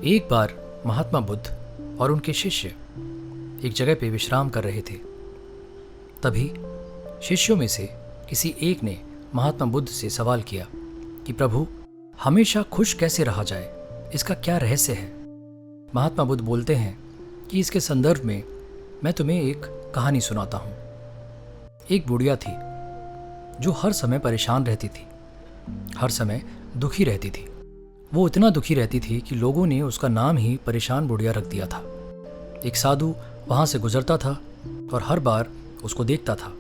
एक बार महात्मा बुद्ध और उनके शिष्य एक जगह पे विश्राम कर रहे थे। तभी शिष्यों में से किसी एक ने महात्मा बुद्ध से सवाल किया कि प्रभु, हमेशा खुश कैसे रहा जाए, इसका क्या रहस्य है। महात्मा बुद्ध बोलते हैं कि इसके संदर्भ में मैं तुम्हें एक कहानी सुनाता हूँ। एक बुढ़िया थी जो हर समय परेशान रहती थी, हर समय दुखी रहती थी। वो इतना दुखी रहती थी कि लोगों ने उसका नाम ही परेशान बुढ़िया रख दिया था। एक साधु वहाँ से गुजरता था और हर बार उसको देखता था।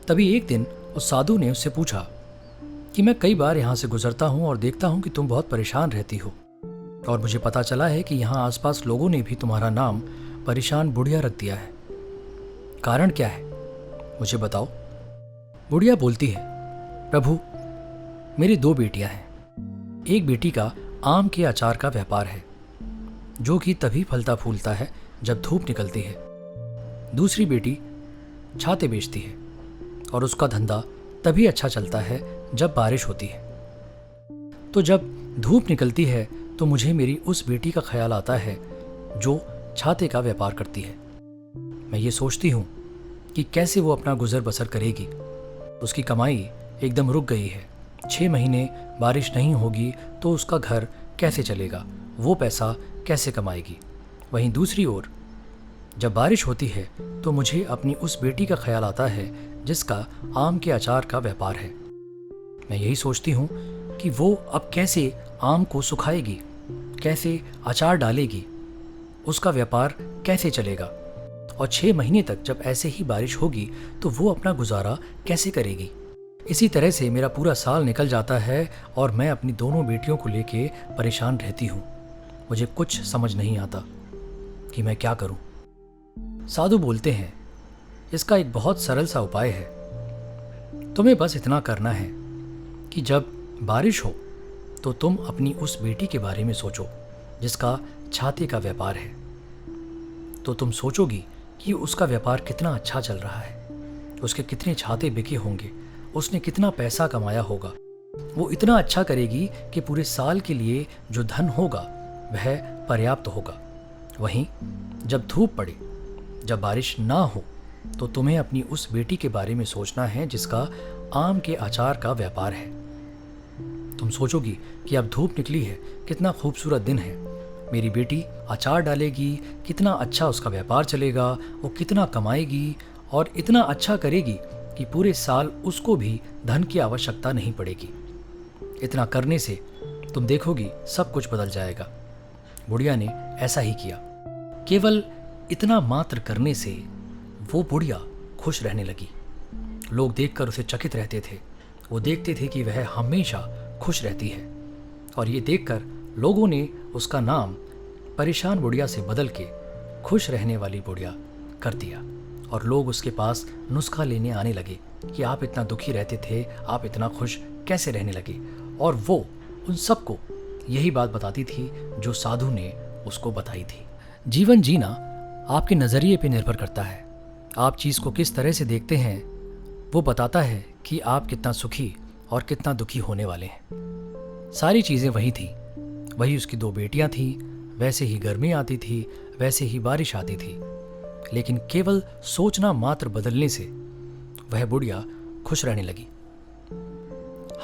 तभी एक दिन उस साधु ने उससे पूछा कि मैं कई बार यहाँ से गुजरता हूँ और देखता हूँ कि तुम बहुत परेशान रहती हो, और मुझे पता चला है कि यहाँ आसपास लोगों ने भी तुम्हारा नाम परेशान बुढ़िया रख दिया है। कारण क्या है, मुझे बताओ। बुढ़िया बोलती है, प्रभु, मेरी 2 बेटियां हैं। एक बेटी का आम के अचार का व्यापार है, जो कि तभी फलता फूलता है जब धूप निकलती है। दूसरी बेटी छाते बेचती है और उसका धंधा तभी अच्छा चलता है जब बारिश होती है। तो जब धूप निकलती है तो मुझे मेरी उस बेटी का ख्याल आता है जो छाते का व्यापार करती है। मैं ये सोचती हूँ कि कैसे वो अपना गुजर बसर करेगी। उसकी कमाई एकदम रुक गई है। 6 महीने बारिश नहीं होगी तो उसका घर कैसे चलेगा, वो पैसा कैसे कमाएगी। वहीं दूसरी ओर जब बारिश होती है तो मुझे अपनी उस बेटी का ख्याल आता है जिसका आम के अचार का व्यापार है। मैं यही सोचती हूँ कि वो अब कैसे आम को सुखाएगी, कैसे अचार डालेगी, उसका व्यापार कैसे चलेगा, और 6 महीने तक जब ऐसे ही बारिश होगी तो वो अपना गुजारा कैसे करेगी। इसी तरह से मेरा पूरा साल निकल जाता है और मैं अपनी दोनों बेटियों को लेके परेशान रहती हूँ। मुझे कुछ समझ नहीं आता कि मैं क्या करूँ। साधु बोलते हैं, इसका एक बहुत सरल सा उपाय है। तुम्हें बस इतना करना है कि जब बारिश हो तो तुम अपनी उस बेटी के बारे में सोचो जिसका छाते का व्यापार है। तो तुम सोचोगी कि उसका व्यापार कितना अच्छा चल रहा है, उसके कितने छाते बिके होंगे, उसने कितना पैसा कमाया होगा। वो इतना अच्छा करेगी कि पूरे साल के लिए जो धन होगा वह पर्याप्त होगा। वहीं जब धूप पड़े, जब बारिश ना हो, तो तुम्हें अपनी उस बेटी के बारे में सोचना है जिसका आम के अचार का व्यापार है। तुम सोचोगी कि अब धूप निकली है, कितना खूबसूरत दिन है, मेरी बेटी अचार डालेगी, कितना अच्छा उसका व्यापार चलेगा, वो कितना कमाएगी और इतना अच्छा करेगी कि पूरे साल उसको भी धन की आवश्यकता नहीं पड़ेगी। इतना करने से तुम देखोगी सब कुछ बदल जाएगा। बुढ़िया ने ऐसा ही किया। केवल इतना मात्र करने से वो बुढ़िया खुश रहने लगी। लोग देखकर उसे चकित रहते थे। वो देखते थे कि वह हमेशा खुश रहती है, और ये देखकर लोगों ने उसका नाम परेशान बुढ़िया से बदल के खुश रहने वाली बुढ़िया कर दिया। और लोग उसके पास नुस्खा लेने आने लगे कि आप इतना दुखी रहते थे, आप इतना खुश कैसे रहने लगे। और वो उन सबको यही बात बताती थी जो साधु ने उसको बताई थी। जीवन जीना आपके नज़रिए पे निर्भर करता है। आप चीज़ को किस तरह से देखते हैं वो बताता है कि आप कितना सुखी और कितना दुखी होने वाले हैं। सारी चीज़ें वही थी, वही उसकी 2 बेटियां थी, वैसे ही गर्मी आती थी, वैसे ही बारिश आती थी, लेकिन केवल सोचना मात्र बदलने से वह बुढ़िया खुश रहने लगी।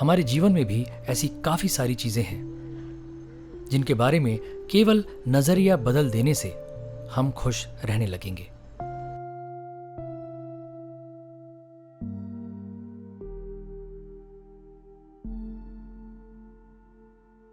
हमारे जीवन में भी ऐसी काफ़ी सारी चीज़ें हैं जिनके बारे में केवल नज़रिया बदल देने से हम खुश रहने लगेंगे।